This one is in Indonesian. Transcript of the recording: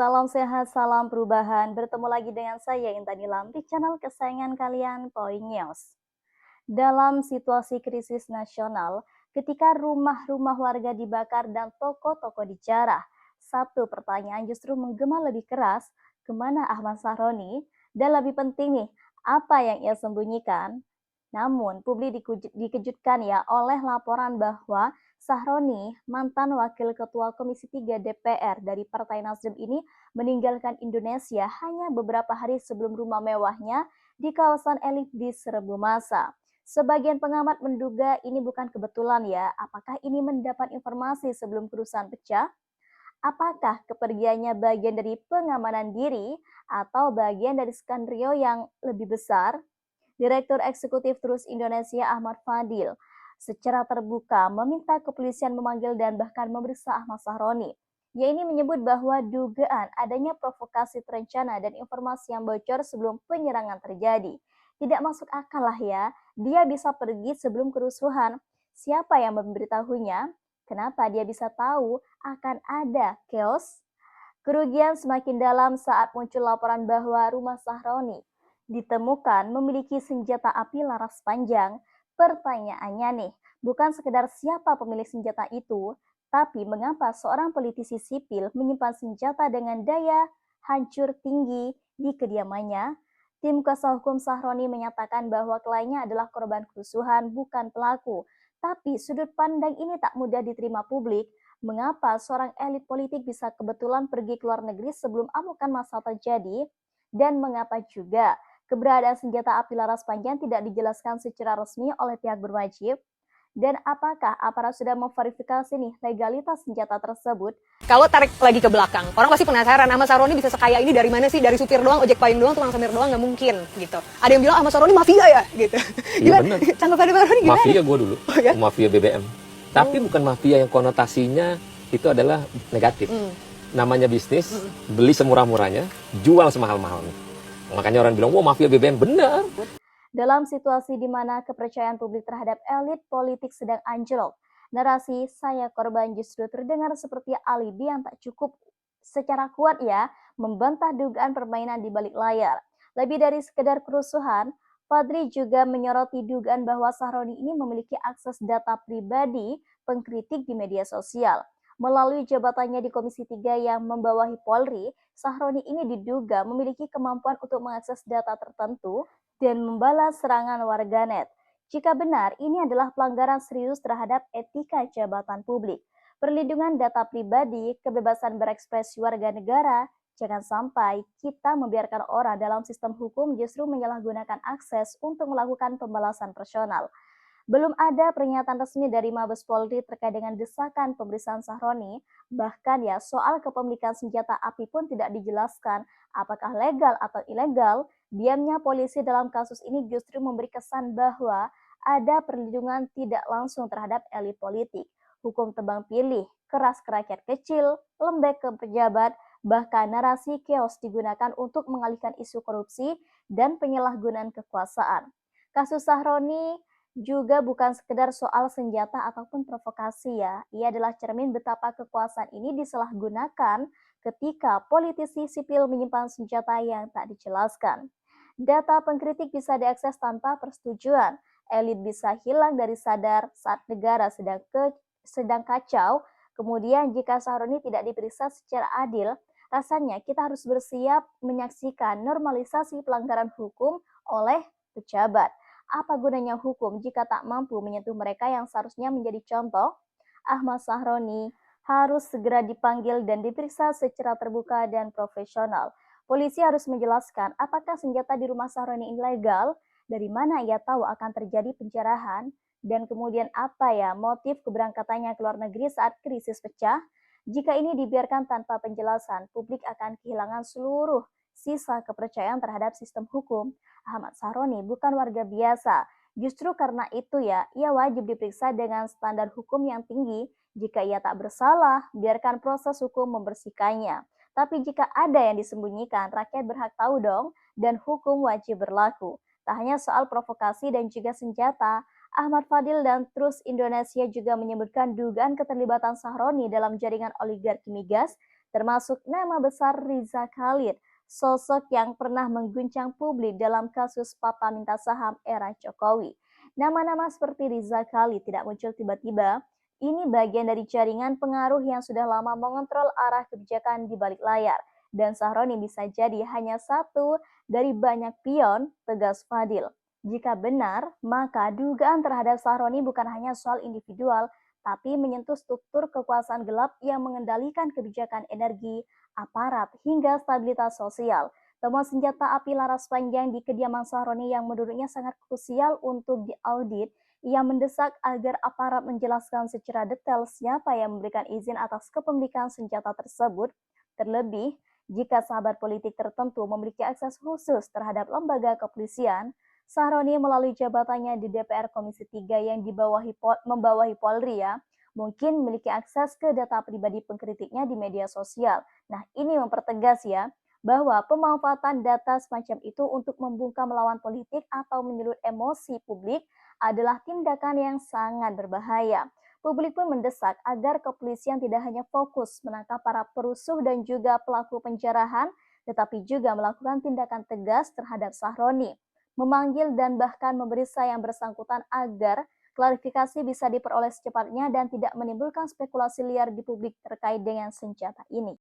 Salam sehat, salam perubahan. Bertemu lagi dengan saya Intan Nilam di channel kesayangan kalian Point News. Dalam situasi krisis nasional, ketika rumah-rumah warga dibakar dan toko-toko dijarah, satu pertanyaan justru menggema lebih keras, kemana Ahmad Sahroni? Dan lebih penting nih, apa yang ia sembunyikan? Namun, publik dikejutkan ya oleh laporan bahwa Sahroni, mantan Wakil Ketua Komisi 3 DPR dari Partai Nasdem ini meninggalkan Indonesia hanya beberapa hari sebelum rumah mewahnya di kawasan elit diserbu massa. Sebagian pengamat menduga ini bukan kebetulan ya, apakah ini mendapat informasi sebelum kerusuhan pecah? Apakah kepergiannya bagian dari pengamanan diri atau bagian dari skenario yang lebih besar? Direktur Eksekutif Terus Indonesia Ahmad Fadil secara terbuka meminta kepolisian memanggil dan bahkan memeriksa Ahmad Sahroni. Ia ini menyebut bahwa dugaan adanya provokasi terencana dan informasi yang bocor sebelum penyerangan terjadi. Tidak masuk akal lah ya, dia bisa pergi sebelum kerusuhan. Siapa yang memberitahunya? Kenapa dia bisa tahu akan ada chaos? Kerugian semakin dalam saat muncul laporan bahwa rumah Sahroni ditemukan memiliki senjata api laras panjang. Pertanyaannya nih, bukan sekedar siapa pemilik senjata itu, tapi mengapa seorang politisi sipil menyimpan senjata dengan daya hancur tinggi di kediamannya? Tim kuasa hukum Sahroni menyatakan bahwa kliennya adalah korban kerusuhan, bukan pelaku. Tapi sudut pandang ini tak mudah diterima publik. Mengapa seorang elit politik bisa kebetulan pergi ke luar negeri sebelum amukan massa terjadi? Dan mengapa juga keberadaan senjata api laras panjang tidak dijelaskan secara resmi oleh pihak berwajib? Dan apakah aparat sudah memverifikasi nih legalitas senjata tersebut? Kalau tarik lagi ke belakang, orang pasti penasaran Ahmad Sahroni bisa sekaya ini dari mana sih? Dari supir doang, ojek payung doang, tukang semir doang, nggak mungkin gitu. Ada yang bilang Ahmad Sahroni mafia ya gitu. Iya benar. Tanggapan Ahmad Sahroni gimana? Mafia gue dulu, Oh, ya? mafia BBM. Tapi bukan mafia yang konotasinya itu adalah negatif. Namanya bisnis, beli semurah-murahnya, jual semahal-mahalnya. Makanya orang bilang, wah mafia BBM, benar. Dalam situasi di mana kepercayaan publik terhadap elit politik sedang anjlok, narasi saya korban justru terdengar seperti alibi yang tak cukup secara kuat ya, membantah dugaan permainan di balik layar. Lebih dari sekedar kerusuhan, Fadli juga menyoroti dugaan bahwa Sahroni ini memiliki akses data pribadi pengkritik di media sosial. Melalui jabatannya di Komisi 3 yang membawahi Polri, Sahroni ini diduga memiliki kemampuan untuk mengakses data tertentu dan membalas serangan warganet. Jika benar, ini adalah pelanggaran serius terhadap etika jabatan publik. Perlindungan data pribadi, kebebasan berekspresi warga negara, jangan sampai kita membiarkan orang dalam sistem hukum justru menyalahgunakan akses untuk melakukan pembalasan personal. Belum ada pernyataan resmi dari Mabes Polri terkait dengan desakan pemeriksaan Sahroni, bahkan ya soal kepemilikan senjata api pun tidak dijelaskan apakah legal atau ilegal. Diamnya polisi dalam kasus ini justru memberi kesan bahwa ada perlindungan tidak langsung terhadap elit politik. Hukum tebang pilih, keras ke rakyat kecil, lembek ke pejabat, bahkan narasi chaos digunakan untuk mengalihkan isu korupsi dan penyalahgunaan kekuasaan. Kasus Sahroni juga bukan sekedar soal senjata ataupun provokasi ya. Ia adalah cermin betapa kekuasaan ini disalahgunakan ketika politisi sipil menyimpan senjata yang tak dijelaskan. Data pengkritik bisa diakses tanpa persetujuan. Elit bisa hilang dari sadar saat negara sedang kacau. Kemudian jika Sahroni tidak diperiksa secara adil, rasanya kita harus bersiap menyaksikan normalisasi pelanggaran hukum oleh pejabat. Apa gunanya hukum jika tak mampu menyentuh mereka yang seharusnya menjadi contoh? Ahmad Sahroni harus segera dipanggil dan diperiksa secara terbuka dan profesional. Polisi harus menjelaskan apakah senjata di rumah Sahroni ilegal, dari mana ia tahu akan terjadi penjarahan, dan kemudian apa ya motif keberangkatannya ke luar negeri saat krisis pecah. Jika ini dibiarkan tanpa penjelasan, publik akan kehilangan seluruh sisa kepercayaan terhadap sistem hukum. Ahmad Sahroni bukan warga biasa. Justru karena itu ya, ia wajib diperiksa dengan standar hukum yang tinggi. Jika ia tak bersalah, biarkan proses hukum membersihkannya. Tapi jika ada yang disembunyikan, rakyat berhak tahu dong, dan hukum wajib berlaku. Tak hanya soal provokasi dan juga senjata, Ahmad Fadil dan Terus Indonesia juga menyebutkan dugaan keterlibatan Sahroni dalam jaringan oligarki migas termasuk nama besar Riza Khalid, sosok yang pernah mengguncang publik dalam kasus Papa minta saham era Jokowi. Nama-nama seperti Riza Khalid tidak muncul tiba-tiba. Ini bagian dari jaringan pengaruh yang sudah lama mengontrol arah kebijakan di balik layar. Dan Sahroni bisa jadi hanya satu dari banyak pion, tegas Fadil. Jika benar, maka dugaan terhadap Sahroni bukan hanya soal individual, tapi menyentuh struktur kekuasaan gelap yang mengendalikan kebijakan energi, aparat, hingga stabilitas sosial. Temuan senjata api laras panjang di kediaman Sahroni yang menurutnya sangat krusial untuk diaudit. Ia mendesak agar aparat menjelaskan secara detail siapa yang memberikan izin atas kepemilikan senjata tersebut, terlebih jika sahabat politik tertentu memiliki akses khusus terhadap lembaga kepolisian. Sahroni melalui jabatannya di DPR Komisi 3 yang membawahi Polri mungkin memiliki akses ke data pribadi pengkritiknya di media sosial. Nah, ini mempertegas bahwa pemanfaatan data semacam itu untuk membungkam lawan politik atau menyulut emosi publik adalah tindakan yang sangat berbahaya. Publik pun mendesak agar kepolisian tidak hanya fokus menangkap para perusuh dan juga pelaku penjarahan, tetapi juga melakukan tindakan tegas terhadap Sahroni, memanggil dan bahkan memeriksa yang bersangkutan agar klarifikasi bisa diperoleh secepatnya dan tidak menimbulkan spekulasi liar di publik terkait dengan senjata ini.